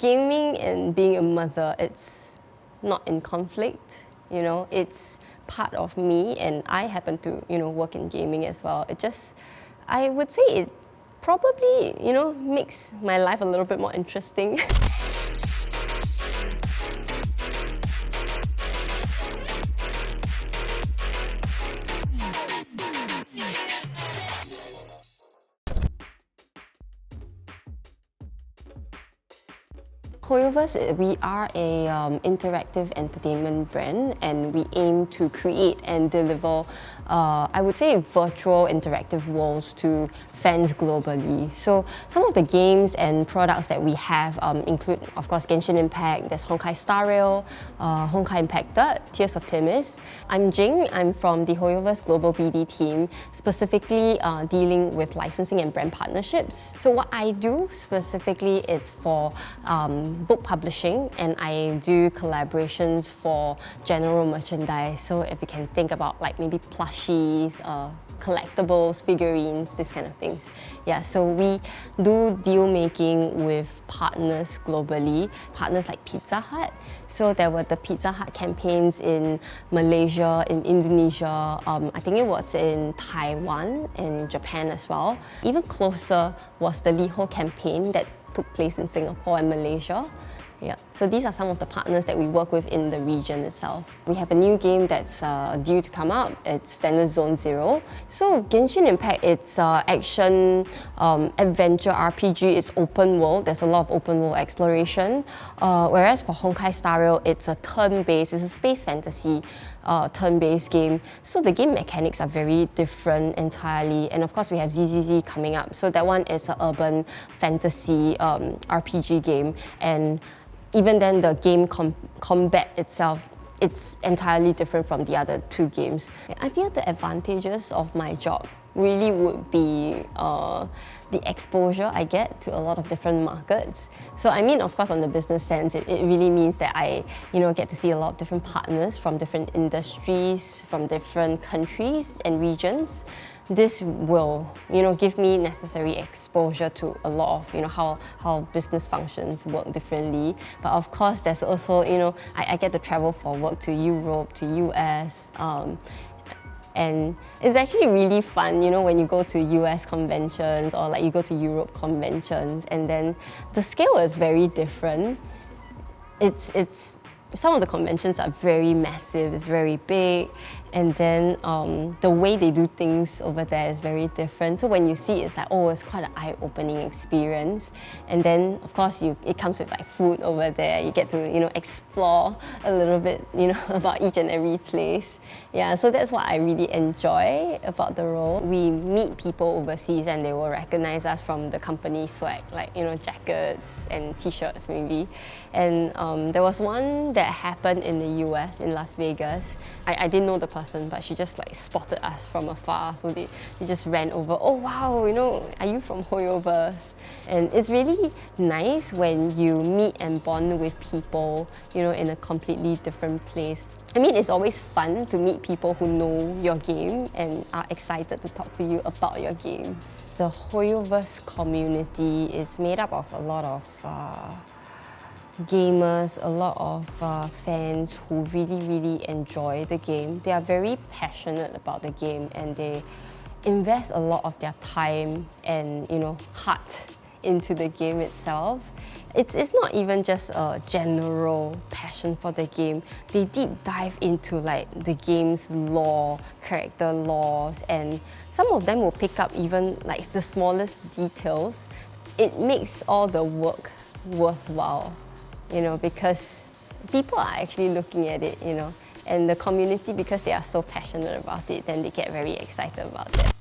Gaming and being a mother, it's not in conflict, it's part of me, and I happen to, work in gaming as well. I would say it probably, makes my life a little bit more interesting. HoyoVerse, we are a interactive entertainment brand, and we aim to create and deliver, I would say, virtual interactive worlds to fans globally. So some of the games and products that we have include, of course, Genshin Impact, there's Honkai Star Rail, Honkai Impact 3rd, Tears of Timis. I'm Jing, I'm from the HoyoVerse Global BD team, specifically dealing with licensing and brand partnerships. So what I do specifically is for book publishing, and I do collaborations for general merchandise. So if you can think about like maybe plushies, collectibles, figurines, this kind of things. Yeah, so we do deal making with partners globally, partners like Pizza Hut. So there were the Pizza Hut campaigns in Malaysia, in Indonesia, I think it was in Taiwan and Japan as well. Even closer was the Liho campaign that took place in Singapore and Malaysia. Yeah, so these are some of the partners that we work with in the region itself. We have a new game that's due to come out. It's Zenless Zone Zero. So Genshin Impact, it's action, adventure RPG, it's open world. There's a lot of open world exploration. Whereas for Honkai Star Rail, it's a turn-based, it's a space fantasy turn-based game. So the game mechanics are very different entirely. And of course, we have ZZZ coming up. So that one is an urban fantasy RPG game. And even then, the game combat itself, it's entirely different from the other two games. I feel the advantages of my job really would be the exposure I get to a lot of different markets. So I mean, of course, on the business sense, it really means that I get to see a lot of different partners from different industries, from different countries and regions. This will, give me necessary exposure to a lot of, how business functions work differently. But of course, there's also, I get to travel for work to Europe, to US, and it's actually really fun, when you go to US conventions or like you go to Europe conventions, and then the scale is very different. Some of the conventions are very massive, it's very big, and then the way they do things over there is very different. So when you see it, it's like, oh, it's quite an eye-opening experience. And then, of course, it comes with like food over there. You get to, explore a little bit, about each and every place. Yeah, so that's what I really enjoy about the role. We meet people overseas and they will recognize us from the company swag, like, jackets and t-shirts maybe. And there was one that happened in the US, in Las Vegas. I didn't know the person, but she just like spotted us from afar. So they just ran over, oh wow, are you from HoyoVerse? And it's really nice when you meet and bond with people, in a completely different place. I mean, it's always fun to meet people who know your game and are excited to talk to you about your games. The HoyoVerse community is made up of a lot of gamers, a lot of fans who really enjoy the game. They are very passionate about the game, and they invest a lot of their time and heart into the game itself. It's not even just a general passion for the game. They deep dive into like the game's lore, character laws, and some of them will pick up even like the smallest details. It makes all the work worthwhile, because people are actually looking at it, and the community, because they are so passionate about it, then they get very excited about it.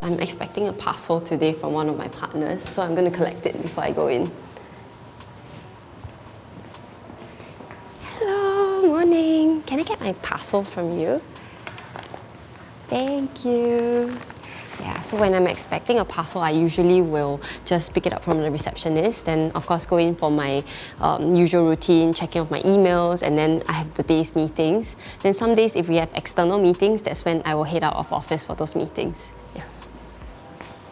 I'm expecting a parcel today from one of my partners, so I'm going to collect it before I go in. Hello, morning. Can I get my parcel from you? Thank you. Yeah, so when I'm expecting a parcel, I usually will just pick it up from the receptionist, then of course go in for my usual routine, checking off my emails, and then I have the day's meetings. Then some days if we have external meetings, that's when I will head out of office for those meetings. Yeah.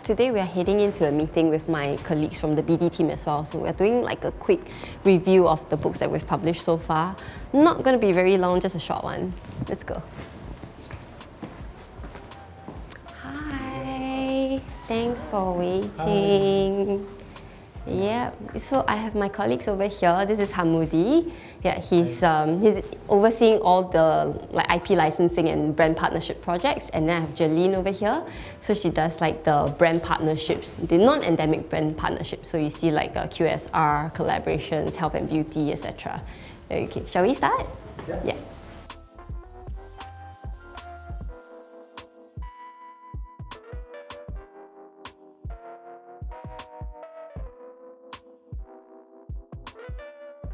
Today we are heading into a meeting with my colleagues from the BD team as well. So we're doing like a quick review of the books that we've published so far. Not going to be very long, just a short one. Let's go. Hi, thanks for waiting. Yeah, so I have my colleagues over here. This is Hamudi. Yeah, he's overseeing all the IP licensing and brand partnership projects. And then I have Jeline over here. So she does like the brand partnerships, the non-endemic brand partnerships. So you see like QSR, collaborations, health and beauty, etc. Okay, shall we start? Yeah.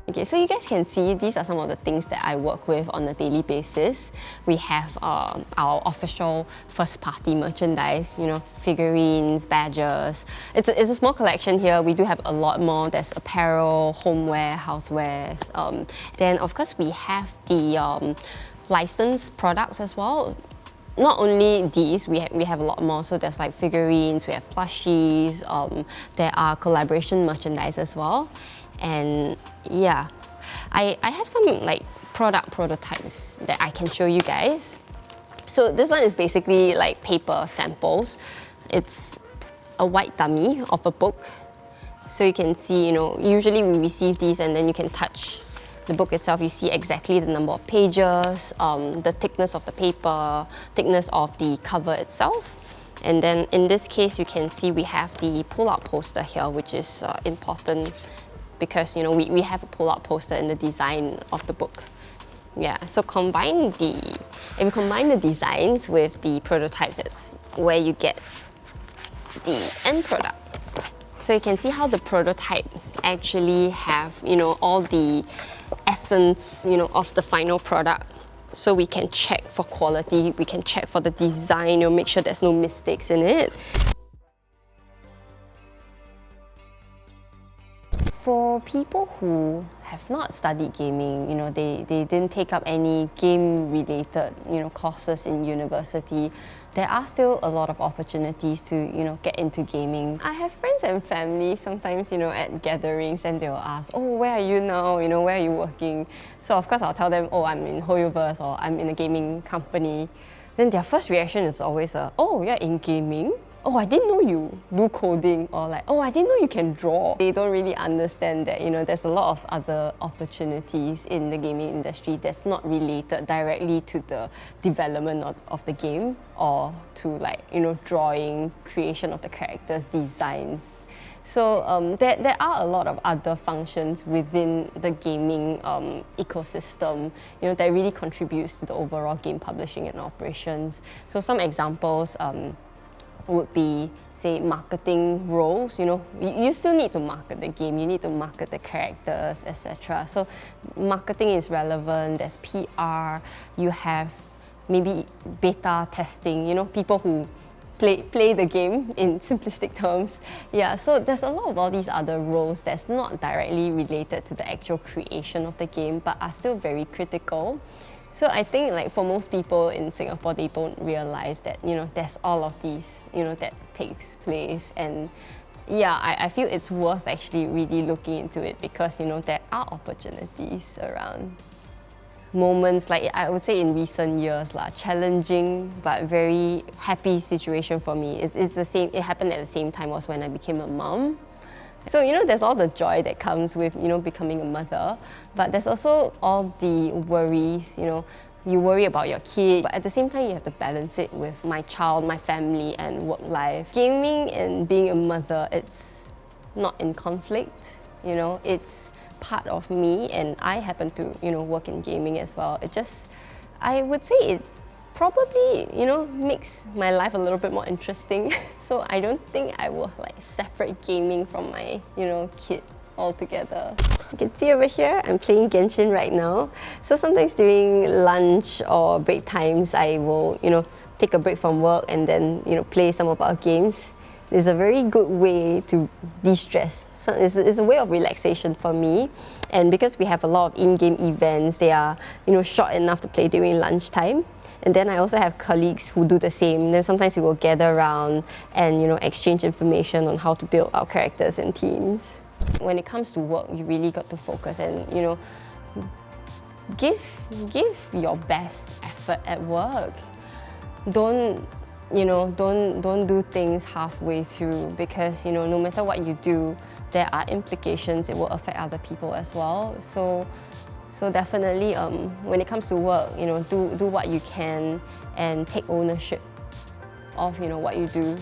Okay, so you guys can see these are some of the things that I work with on a daily basis. We have our official first-party merchandise, figurines, badges. It's a small collection here. We do have a lot more. There's apparel, homeware, housewares. Then, of course, we have the licensed products as well. Not only these, we have a lot more. So there's like figurines, we have plushies, there are collaboration merchandise as well. And yeah, I have some like product prototypes that I can show you guys. So this one is basically like paper samples. It's a white dummy of a book. So you can see, usually we receive these and then you can touch the book itself. You see exactly the number of pages, the thickness of the paper, thickness of the cover itself. And then in this case, you can see we have the pull-out poster here, which is important because we have a pull-out poster in the design of the book. Yeah, so if you combine the designs with the prototypes, that's where you get the end product. So you can see how the prototypes actually have, all the essence, of the final product. So we can check for quality, we can check for the design, make sure there's no mistakes in it. For people who have not studied gaming, they didn't take up any game-related, courses in university, there are still a lot of opportunities to, get into gaming. I have friends and family sometimes, at gatherings, and they'll ask, oh, where are you now? Where are you working? So of course I'll tell them, oh, I'm in HoyoVerse or I'm in a gaming company. Then their first reaction is always, oh, you're in gaming? Oh, I didn't know you do coding, or like, oh, I didn't know you can draw. They don't really understand that, there's a lot of other opportunities in the gaming industry that's not related directly to the development of the game or to drawing, creation of the characters, designs. So there are a lot of other functions within the gaming ecosystem, that really contributes to the overall game publishing and operations. So some examples would be, say, marketing roles. You still need to market the game, you need to market the characters, etc. So marketing is relevant, there's PR, you have maybe beta testing, people who play the game in simplistic terms. Yeah, so there's a lot of all these other roles that's not directly related to the actual creation of the game, but are still very critical. So I think for most people in Singapore, they don't realize that, there's all of these, that takes place. And yeah, I feel it's worth actually really looking into it because, there are opportunities around. Moments, I would say in recent years, challenging but very happy situation for me. It's the same, it happened at the same time as when I became a mom. So, there's all the joy that comes with, becoming a mother, but there's also all the worries, you worry about your kid, but at the same time, you have to balance it with my child, my family, and work life. Gaming and being a mother, it's not in conflict, it's part of me, and I happen to, work in gaming as well. I would say it probably, makes my life a little bit more interesting. So I don't think I will separate gaming from my, kid. all together. You can see over here, I'm playing Genshin right now. So sometimes during lunch or break times, I will, take a break from work and then, play some of our games. It's a very good way to de-stress. So it's a way of relaxation for me. And because we have a lot of in-game events, they are, short enough to play during lunchtime. And then I also have colleagues who do the same. Then sometimes we will gather around and, exchange information on how to build our characters and teams. When it comes to work, you really got to focus and, give your best effort at work. Don't do things halfway through, because no matter what you do, there are implications. It will affect other people as well. So definitely, when it comes to work, do what you can and take ownership of what you do.